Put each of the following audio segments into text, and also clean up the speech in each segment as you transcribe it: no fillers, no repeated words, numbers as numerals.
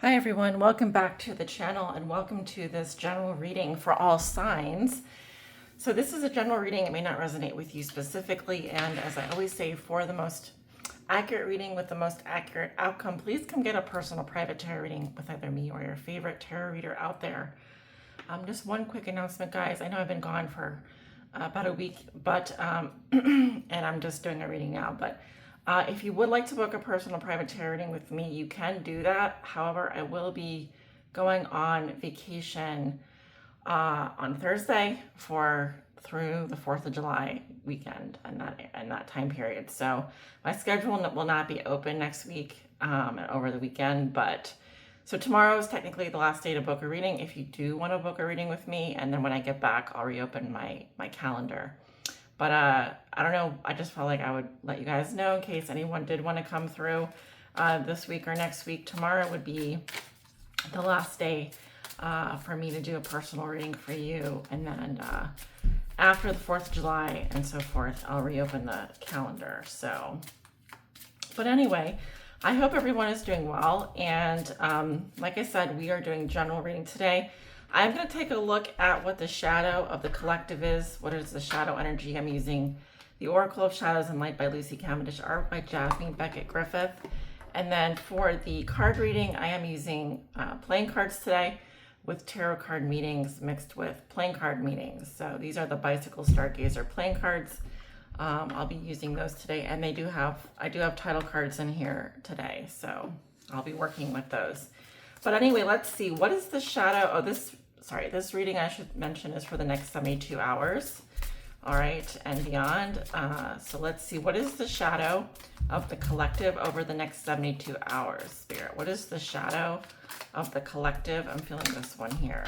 Hi everyone, welcome back to the channel and welcome to this general reading for all signs. So this is a general reading. It may not resonate with you specifically, and as I always say, for the most accurate reading with the most accurate outcome, please come get a personal private tarot reading with either me or your favorite tarot reader out there. Just one quick announcement, guys. I know I've been gone for about a week, but and I'm just doing a reading now, but if you would like to book a personal private tarot reading with me, you can do that. However, I will be going on vacation on Thursday through the 4th of July weekend and that time period. So my schedule will not be open next week and over the weekend, but so tomorrow is technically the last day to book a reading if you do want to book a reading with me, and then when I get back, I'll reopen my calendar. But I don't know, I just felt like I would let you guys know in case anyone did want to come through this week or next week. Tomorrow would be the last day for me to do a personal reading for you. And then after the 4th of July and so forth, I'll reopen the calendar. So, but anyway, I hope everyone is doing well. And like I said, we are doing general reading today. I'm going to take a look at what the shadow of the collective is. What is the shadow energy? I'm using The Oracle of Shadows and Light by Lucy Cavendish, art by Jasmine Beckett Griffith. And then for the card reading, I am using playing cards today with tarot card meetings mixed with playing card meetings. So these are the Bicycle Stargazer playing cards. I'll be using those today, and I do have title cards in here today, so I'll be working with those. But anyway, let's see, what is the shadow? Oh, this reading, I should mention, is for the next 72 hours. All right, and beyond. So let's see, what is the shadow of the collective over the next 72 hours, Spirit? What is the shadow of the collective? I'm feeling this one here.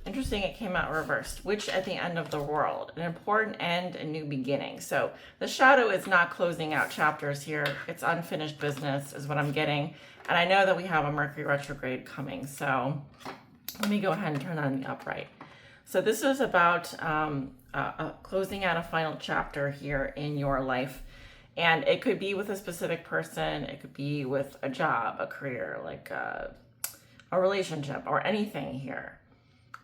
Interesting, it came out reversed. Which at the end of the world? An important end, a new beginning. So the shadow is not closing out chapters here. It's unfinished business is what I'm getting. And I know that we have a Mercury retrograde coming. So let me go ahead and turn on the upright. So this is about closing out a final chapter here in your life. And it could be with a specific person. It could be with a job, a career, like a relationship or anything here.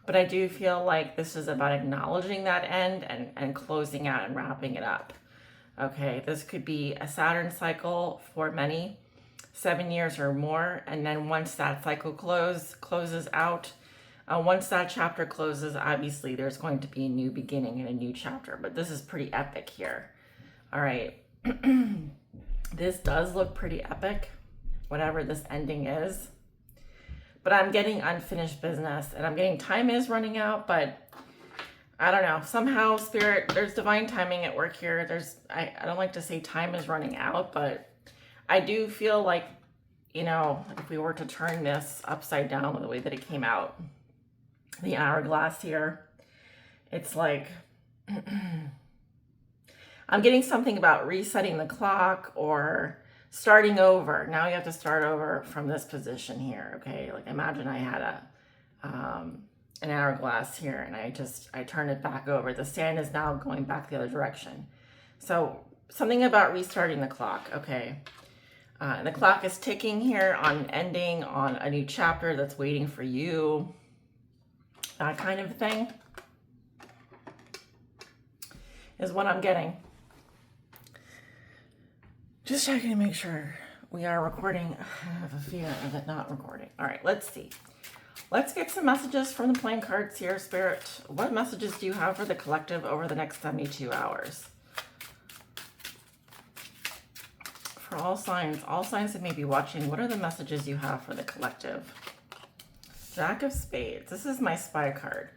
But I do feel like this is about acknowledging that end and closing out and wrapping it up. Okay, this could be a Saturn cycle for many, 7 years or more. And then once that cycle closes out, once that chapter closes, obviously there's going to be a new beginning and a new chapter. But this is pretty epic here. All right. This does look pretty epic, whatever this ending is. But I'm getting unfinished business, and I'm getting time is running out, but I don't know. Somehow, Spirit, there's divine timing at work here. I don't like to say time is running out, but I do feel like, if we were to turn this upside down the way that it came out, the hourglass here, it's like, I'm getting something about resetting the clock or starting over. Now you have to start over from this position here, okay? Like imagine I had an hourglass here and I turned it back over. The sand is now going back the other direction. So something about restarting the clock, okay? And the clock is ticking here on ending, on a new chapter that's waiting for you. That kind of thing is what I'm getting. Just checking to make sure we are recording. I have a fear of it not recording. All right, let's see. Let's get some messages from the playing cards here, Spirit. What messages do you have for the collective over the next 72 hours? For all signs that may be watching, what are the messages you have for the collective? Jack of Spades. This is my spy card.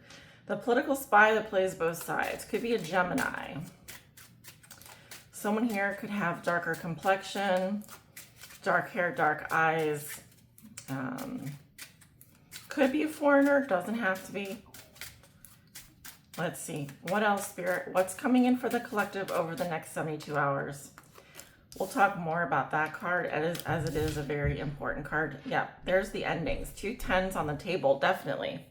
The political spy that plays both sides. Could be a Gemini. Someone here could have darker complexion, dark hair, dark eyes. Could be a foreigner, doesn't have to be. Let's see. What else, Spirit? What's coming in for the collective over the next 72 hours? We'll talk more about that card as it is a very important card. Yeah, there's the endings. 2 10s on the table, definitely.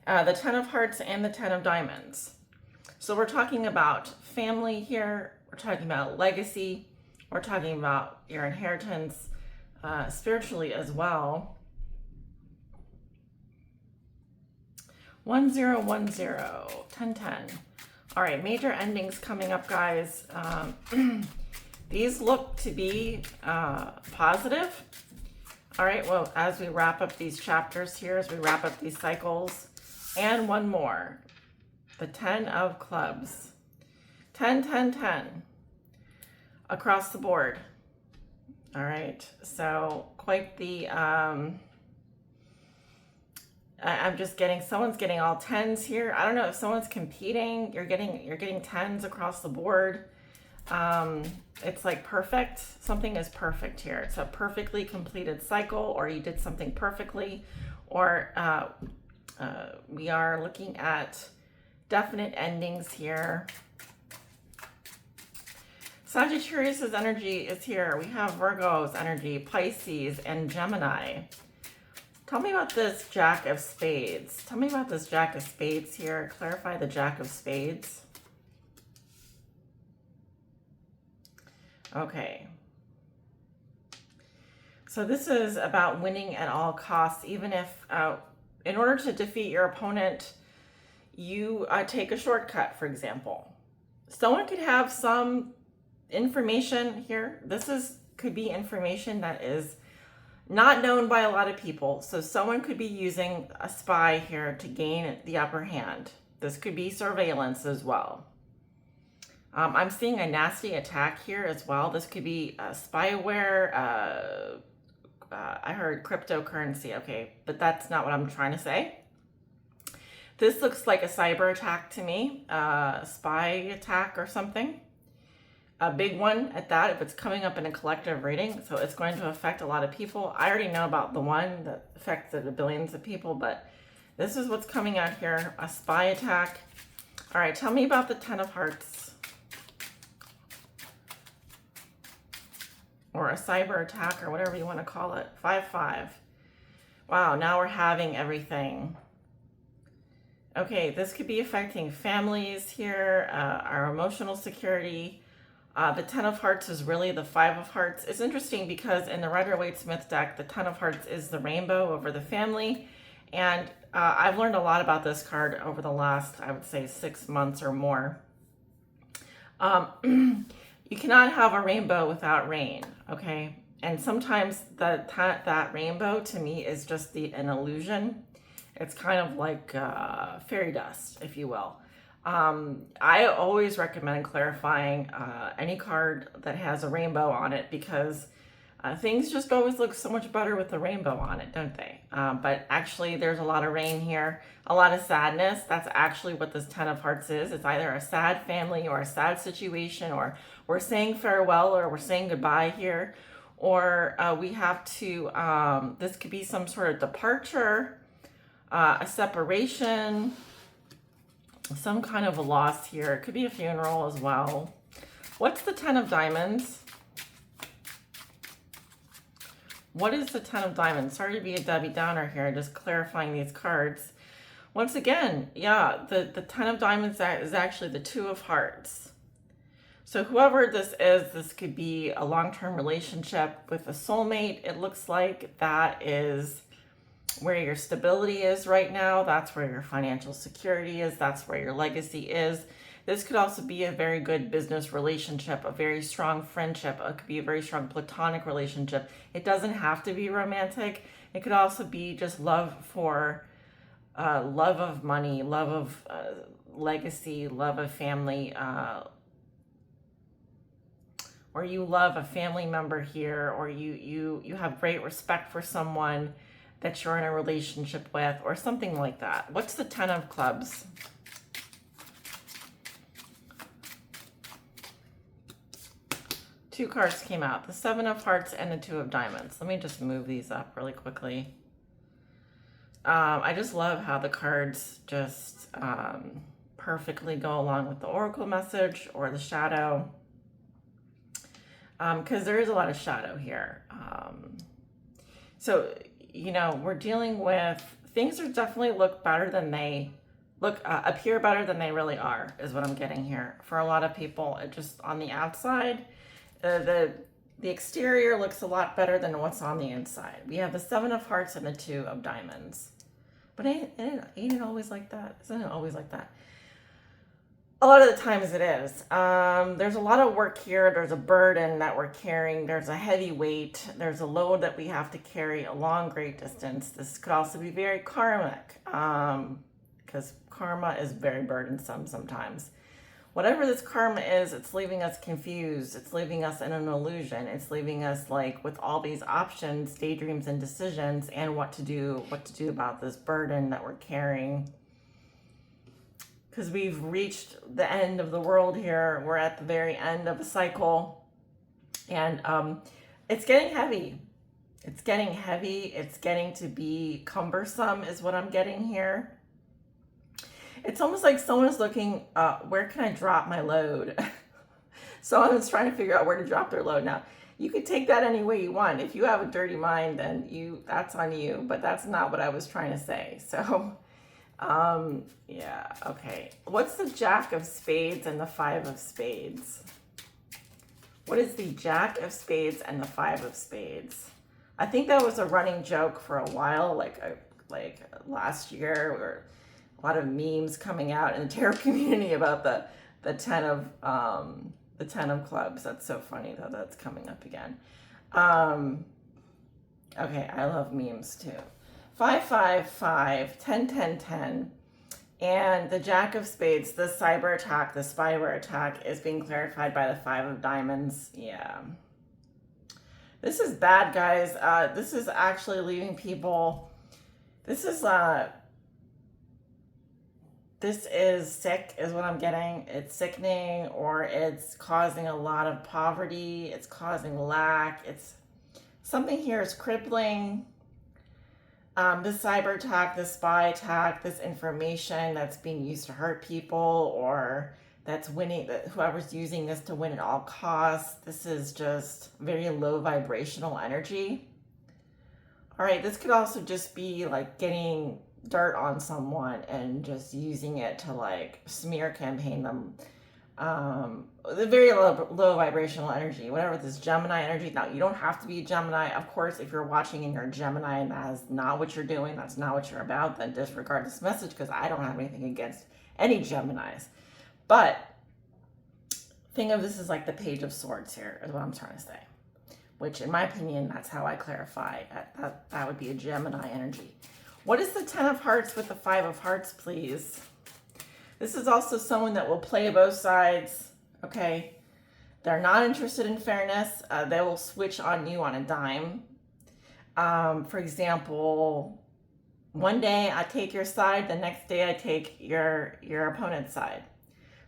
The 10 of Hearts and the 10 of Diamonds. So we're talking about family here. We're talking about legacy. We're talking about your inheritance. spiritually as well. 1010, 1010. All right, major endings coming up, guys. These look to be positive. All right, well, as we wrap up these chapters here, as we wrap up these cycles, and one more, the 10 of clubs. 10, 10, 10 across the board. All right, so quite the, I'm just getting, someone's getting all 10s here. I don't know if someone's competing. You're getting 10s across the board. It's like perfect. Something is perfect here. It's a perfectly completed cycle, or you did something perfectly, or we are looking at definite endings here. Sagittarius's energy is here. We have Virgo's energy, Pisces, and Gemini. Tell me about this Jack of Spades. Tell me about this Jack of Spades here. Clarify the Jack of Spades. Okay. So this is about winning at all costs, even if, in order to defeat your opponent, you take a shortcut, for example. Someone could have some information here. Could be information that is not known by a lot of people. So someone could be using a spy here to gain the upper hand. This could be surveillance as well. I'm seeing a nasty attack here as well. This could be spyware. I heard cryptocurrency. Okay, but that's not what I'm trying to say. This looks like a cyber attack to me, spy attack or something. A big one at that, if it's coming up in a collective reading. So it's going to affect a lot of people. I already know about the one that affected the billions of people, but this is what's coming out here, a spy attack. All right, tell me about the 10 of Hearts. Or a cyber attack, or whatever you want to call it. 5-5. Wow, now we're having everything. Okay, this could be affecting families here, our emotional security. The 10 of Hearts is really the 5 of Hearts. It's interesting because in the Rider-Waite-Smith deck, the 10 of Hearts is the rainbow over the family. And I've learned a lot about this card over the last, I would say, 6 months or more. You cannot have a rainbow without rain, okay? And sometimes that rainbow, to me, is just an illusion. It's kind of like fairy dust, if you will. I always recommend clarifying any card that has a rainbow on it, because things just always look so much better with the rainbow on it, don't they? But actually, there's a lot of rain here, a lot of sadness. That's actually what this 10 of Hearts is. It's either a sad family or a sad situation, or we're saying farewell or we're saying goodbye here, or we have to, this could be some sort of departure, a separation, some kind of a loss here. It could be a funeral as well. What's the 10 of Diamonds? What is the 10 of Diamonds? Sorry to be a Debbie Downer here, just clarifying these cards. Once again, yeah, the 10 of Diamonds is actually the 2 of Hearts. So whoever this is, this could be a long-term relationship with a soulmate. It looks like that is where your stability is right now. That's where your financial security is. That's where your legacy is. This could also be a very good business relationship, a very strong friendship. It could be a very strong platonic relationship. It doesn't have to be romantic. It could also be just love for, love of money, love of legacy, love of family, or you love a family member here, or you have great respect for someone that you're in a relationship with, or something like that. What's the 10 of Clubs? Two cards came out, the 7 of Hearts and the 2 of Diamonds. Let me just move these up really quickly. I just love how the cards just perfectly go along with the oracle message or the shadow, because there is a lot of shadow here. So, you know, we're dealing with, things are definitely look better than they appear better than they really are, is what I'm getting here. For a lot of people, it just on the outside, The exterior looks a lot better than what's on the inside. We have the 7 of hearts and the 2 of diamonds. But ain't it always like that? Isn't it always like that? A lot of the times it is. There's a lot of work here. There's a burden that we're carrying. There's a heavy weight. There's a load that we have to carry a long, great distance. This could also be very karmic, because karma is very burdensome sometimes. Whatever this karma is, it's leaving us confused. It's leaving us in an illusion. It's leaving us like with all these options, daydreams, and decisions, and what to do about this burden that we're carrying. Because we've reached the end of the world here. We're at the very end of a cycle. And it's getting heavy. It's getting heavy. It's getting to be cumbersome is what I'm getting here. It's almost like someone is looking, where can I drop my load? Someone is trying to figure out where to drop their load. Now, you could take that any way you want. If you have a dirty mind, then that's on you. But that's not what I was trying to say. So, yeah, okay. What's the Jack of Spades and the 5 of Spades? What is the Jack of Spades and the 5 of Spades? I think that was a running joke for a while, like last year, or a lot of memes coming out in the tarot community about the 10 of clubs. That's so funny though, that's coming up again. Okay, I love memes too. 5, 5, 5, 10, 10, 10. And the Jack of Spades, the cyber attack, the spyware attack is being clarified by the 5 of diamonds. Yeah. This is bad, guys. This is actually leaving people, this is sick is what I'm getting. It's sickening, or it's causing a lot of poverty. It's causing lack. It's something here is crippling. This cyber attack, this spy attack, this information that's being used to hurt people, or that's winning, that whoever's using this to win at all costs. This is just very low vibrational energy. All right, this could also just be like getting dirt on someone and just using it to like smear campaign them. The very low vibrational energy, whatever this Gemini energy. Now, you don't have to be a Gemini. Of course, if you're watching and you're a Gemini and that is not what you're doing, that's not what you're about, then disregard this message, because I don't have anything against any Geminis. But think of this as like the Page of Swords here, is what I'm trying to say. Which, in my opinion, that's how I clarify. That would be a Gemini energy. What is the 10 of Hearts with the 5 of Hearts, please? This is also someone that will play both sides, okay? They're not interested in fairness. They will switch on you on a dime. For example, one day I take your side, the next day I take your opponent's side.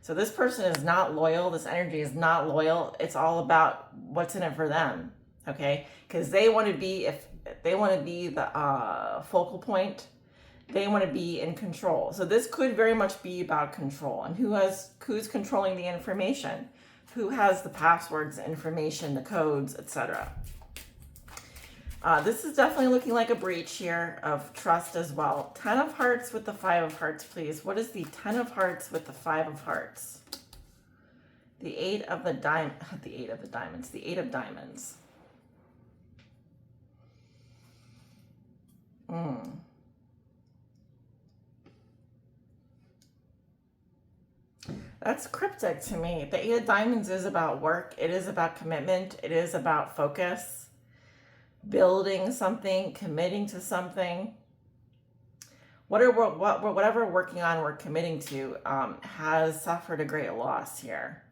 So this person is not loyal. This energy is not loyal. It's all about what's in it for them, okay? Because they want to be, if they want to be the focal point, they want to be in control. So this could very much be about control, and who's controlling the information, who has the passwords, the information, the codes, etc. This is definitely looking like a breach here of trust as well. 10 of Hearts with the 5 of Hearts, please. What is the 10 of Hearts with the 5 of Hearts? The 8 of the diamonds, the 8 of diamonds. That's cryptic to me. The 8 of diamonds is about work. It is about commitment. It is about focus, building something, committing to something. Whatever we're working on, we're committing to, has suffered a great loss here.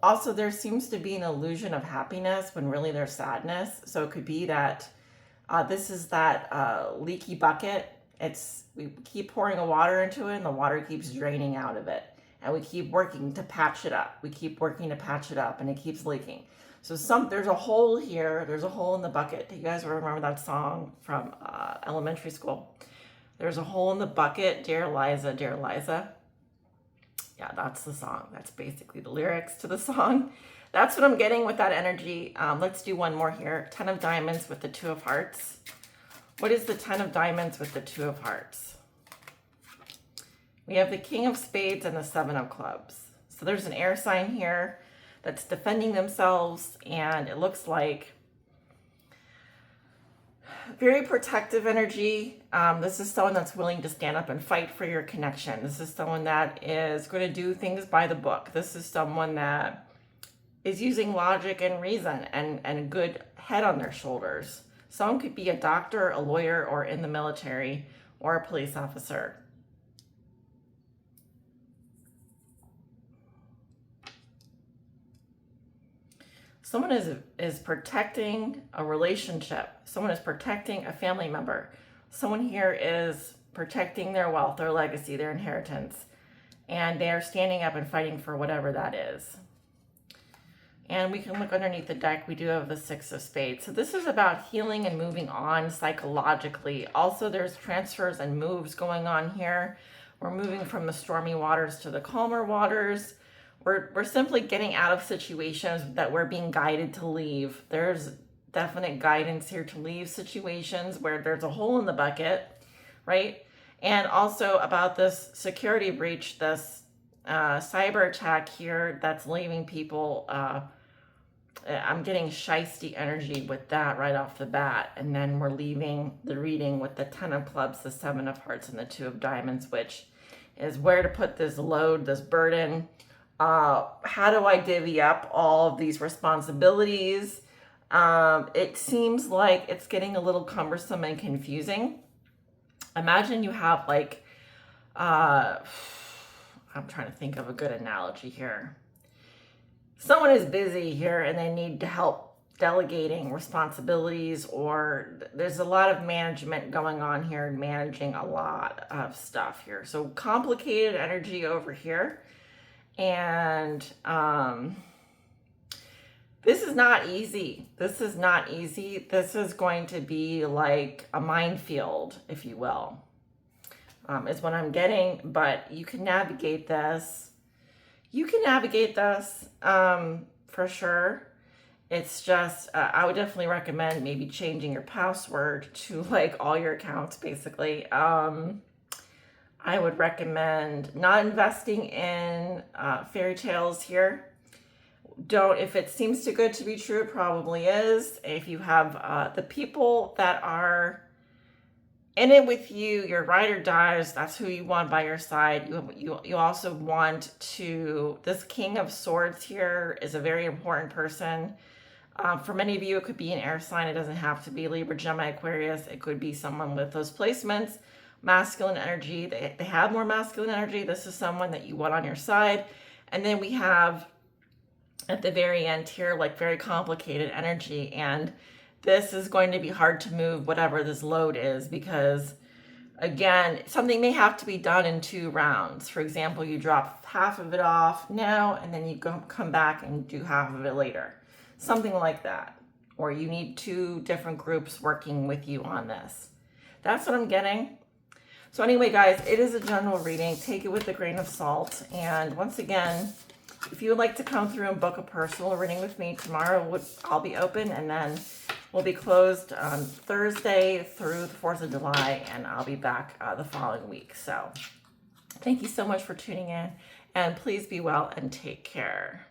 Also, there seems to be an illusion of happiness when really there's sadness. So it could be that this is that leaky bucket. We keep pouring the water into it, and the water keeps draining out of it. And we keep working to patch it up. We keep working to patch it up, and it keeps leaking. So there's a hole here. There's a hole in the bucket. Do you guys remember that song from elementary school? There's a hole in the bucket, dear Liza, dear Liza. Yeah, that's the song. That's basically the lyrics to the song. That's what I'm getting with that energy. Let's do one more here. 10 of diamonds with the 2 of hearts. What is the 10 of diamonds with the 2 of hearts? We have the King of Spades and the 7 of clubs. So there's an air sign here. that's defending themselves, and it looks like very protective energy. This is someone that's willing to stand up and fight for your connection. This is someone that is going to do things by the book. This is someone that is using logic and reason and a good head on their shoulders. Someone could be a doctor, a lawyer, or in the military, or a police officer. Someone is protecting a relationship. Someone is protecting a family member. Someone here is protecting their wealth, their legacy, their inheritance. And they are standing up and fighting for whatever that is. And we can look underneath the deck. We do have the Six of Spades. So this is about healing and moving on psychologically. Also, there's transfers and moves going on here. We're moving from the stormy waters to the calmer waters. We're simply getting out of situations that we're being guided to leave. There's definite guidance here to leave situations where there's a hole in the bucket, right? And also about this security breach, this cyber attack here that's leaving people. I'm getting shisty energy with that right off the bat. And then we're leaving the reading with the Ten of Clubs, the Seven of Hearts, and the Two of Diamonds, which is where to put this load, this burden. How do I divvy up all of these responsibilities? It seems like it's getting a little cumbersome and confusing. Imagine you have like, I'm trying to think of a good analogy here. Someone is busy here and they need to help delegating responsibilities, or there's a lot of management going on here and managing a lot of stuff here. So complicated energy over here. And this is not easy. This is not easy. This is going to be like a minefield, if you will, is what I'm getting. But you can navigate this. You can navigate this for sure. It's just, I would definitely recommend maybe changing your password to like all your accounts, basically. I would recommend not investing in fairy tales here. Don't, if it seems too good to be true, it probably is. If you have the people that are in it with you, your ride or dies, that's who you want by your side. You also want to, this King of Swords here is a very important person. For many of you, it could be an air sign. It doesn't have to be Libra, Gemini, Aquarius. It could be someone with those placements. Masculine energy, they have more masculine energy. This is someone that you want on your side. And then we have at the very end here, like very complicated energy. And this is going to be hard to move, whatever this load is, because again, something may have to be done in 2 rounds. For example, you drop half of it off now, and then you come back and do half of it later. Something like that. Or you need 2 different groups working with you on this. That's what I'm getting. So anyway, guys, it is a general reading. Take it with a grain of salt. And once again, if you would like to come through and book a personal reading with me, tomorrow I'll be open, and then we'll be closed on Thursday through the 4th of July, and I'll be back the following week. So thank you so much for tuning in, and please be well and take care.